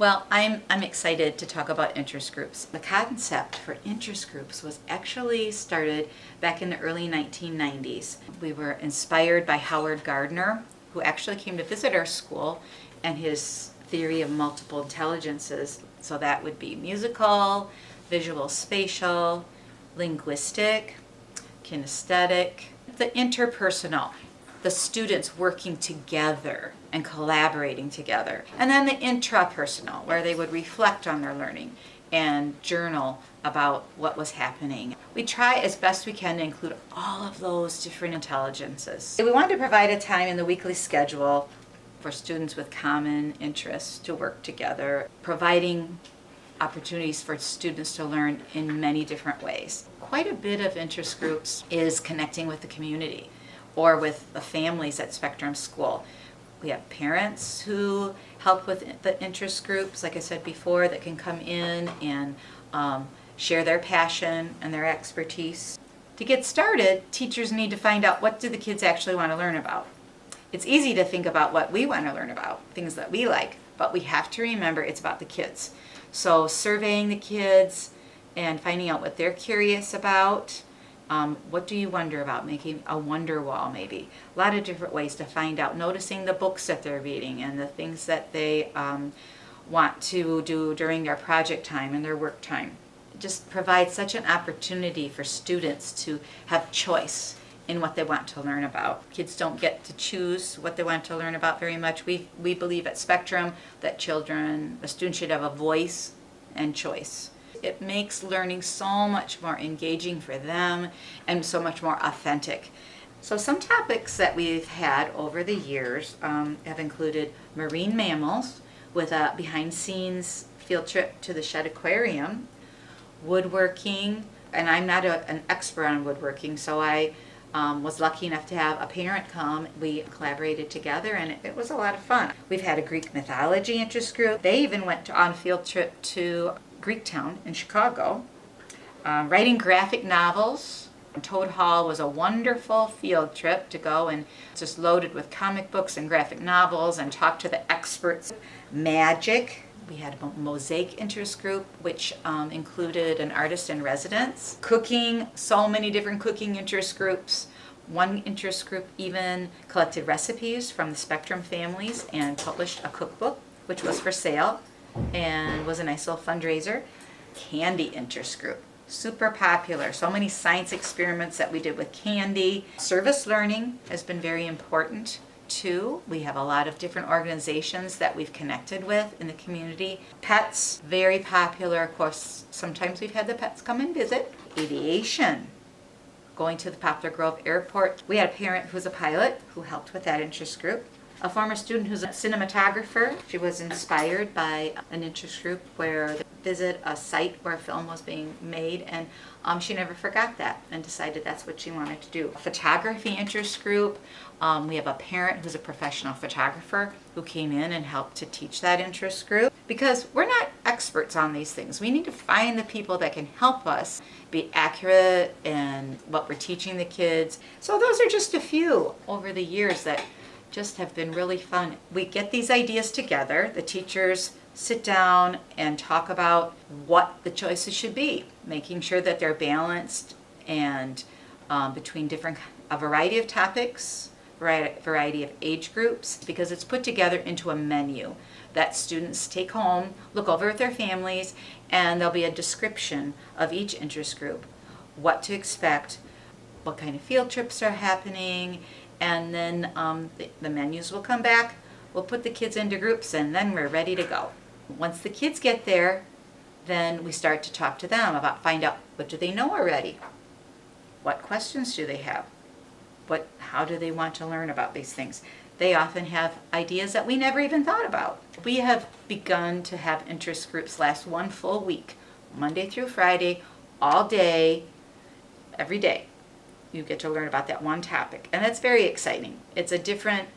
Well, I'm excited to talk about interest groups. The concept for interest groups was actually started back in the early 1990s. We were inspired by Howard Gardner, who actually came to visit our school, and his theory of multiple intelligences. So that would be musical, visual spatial, linguistic, kinesthetic, the interpersonal, the students working together and collaborating together. And then the intrapersonal, where they would reflect on their learning and journal about what was happening. We try as best we can to include all of those different intelligences. We wanted to provide a time in the weekly schedule for students with common interests to work together, providing opportunities for students to learn in many different ways. Quite a bit of interest groups is connecting with the community or with the families at Spectrum School. We have parents who help with the interest groups, like I said before, that can come in and share their passion and their expertise. To get started, teachers need to find out, what do the kids actually want to learn about? It's easy to think about what we want to learn about, things that we like, but we have to remember it's about the kids. So surveying the kids and finding out what they're curious about. What do you wonder about? Making a wonder wall, maybe. A lot of different ways to find out. Noticing the books that they're reading and the things that they want to do during their project time and their work time. It just provides such an opportunity for students to have choice in what they want to learn about. Kids don't get to choose what they want to learn about very much. We believe at Spectrum that a student should have a voice and choice. It makes learning so much more engaging for them and so much more authentic. So some topics that we've had over the years have included marine mammals with a behind-scenes field trip to the Shed Aquarium, woodworking, and I'm not an expert on woodworking, so I was lucky enough to have a parent come. We collaborated together and it was a lot of fun. We've had a Greek mythology interest group. They even went on a field trip to Greektown in Chicago. Writing graphic novels. Toad Hall was a wonderful field trip to go, and just loaded with comic books and graphic novels and talk to the experts. Magic. We had a mosaic interest group, which included an artist in residence. Cooking, so many different cooking interest groups. One interest group even collected recipes from the Spectrum families and published a cookbook, which was for sale and was a nice little fundraiser. Candy interest group, super popular. So many science experiments that we did with candy. Service learning has been very important too. We have a lot of different organizations that we've connected with in the community. Pets, very popular. Of course, sometimes we've had the pets come and visit. Aviation, going to the Poplar Grove Airport. We had a parent who's a pilot who helped with that interest group. A former student who's a cinematographer. She was inspired by an interest group where they visit a site where a film was being made, and she never forgot that and decided that's what she wanted to do. A photography interest group. We have a parent who's a professional photographer who came in and helped to teach that interest group. Because we're not experts on these things. We need to find the people that can help us be accurate in what we're teaching the kids. So those are just a few over the years that just have been really fun. We get these ideas together. The teachers sit down and talk about what the choices should be, making sure that they're balanced and between a variety of topics, variety of age groups, because it's put together into a menu that students take home, look over with their families, and there'll be a description of each interest group, what to expect, what kind of field trips are happening, and then the menus will come back. We'll put the kids into groups, and then we're ready to go. Once the kids get there, then we start to talk to them find out, what do they know already? What questions do they have? How do they want to learn about these things? They often have ideas that we never even thought about. We have begun to have interest groups last one full week, Monday through Friday, all day, every day. You get to learn about that one topic, and that's very exciting. It's a different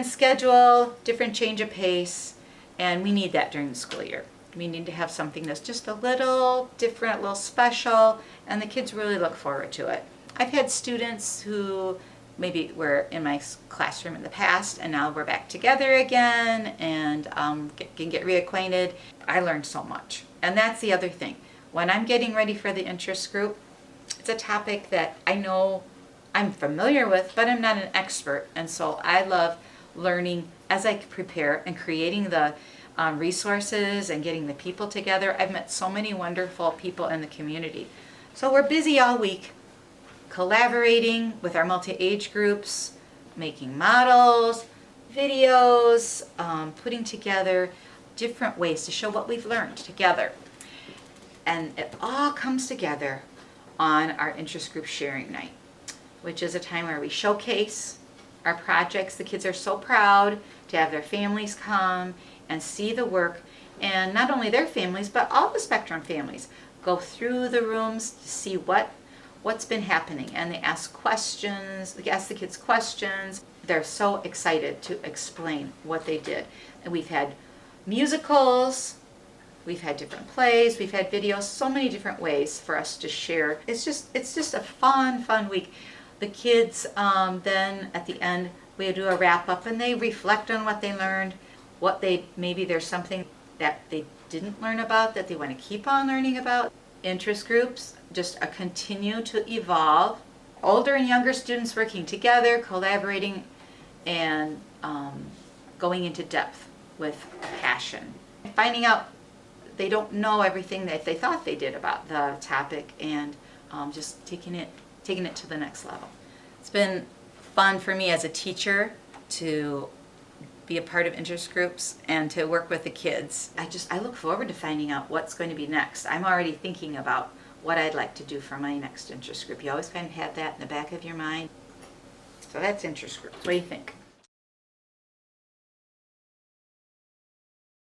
schedule, different change of pace, and we need that during the school year. We need to have something that's just a little different, a little special, and the kids really look forward to it. I've had students who maybe we're in my classroom in the past and now we're back together again and can get reacquainted. I learned so much. And that's the other thing. When I'm getting ready for the interest group, it's a topic that I know I'm familiar with, but I'm not an expert. And so I love learning as I prepare and creating the resources and getting the people together. I've met so many wonderful people in the community. So we're busy all week collaborating with our multi-age groups, making models, videos, putting together different ways to show what we've learned together. And it all comes together on our interest group sharing night, which is a time where we showcase our projects. The kids are so proud to have their families come and see the work, and not only their families, but all the Spectrum families go through the rooms to see what's been happening, and they ask questions, they ask the kids questions. They're so excited to explain what they did. And we've had musicals, we've had different plays, we've had videos, so many different ways for us to share. It's just a fun week. The kids then at the end, we do a wrap up and they reflect on what they learned, maybe there's something that they didn't learn about that they want to keep on learning about. Interest groups just continue to evolve. Older and younger students working together, collaborating, and going into depth with passion. Finding out they don't know everything that they thought they did about the topic, and just taking it to the next level. It's been fun for me as a teacher to be a part of interest groups and to work with the kids. I look forward to finding out what's going to be next. I'm already thinking about what I'd like to do for my next interest group. You always kind of have that in the back of your mind. So that's interest groups. What do you think?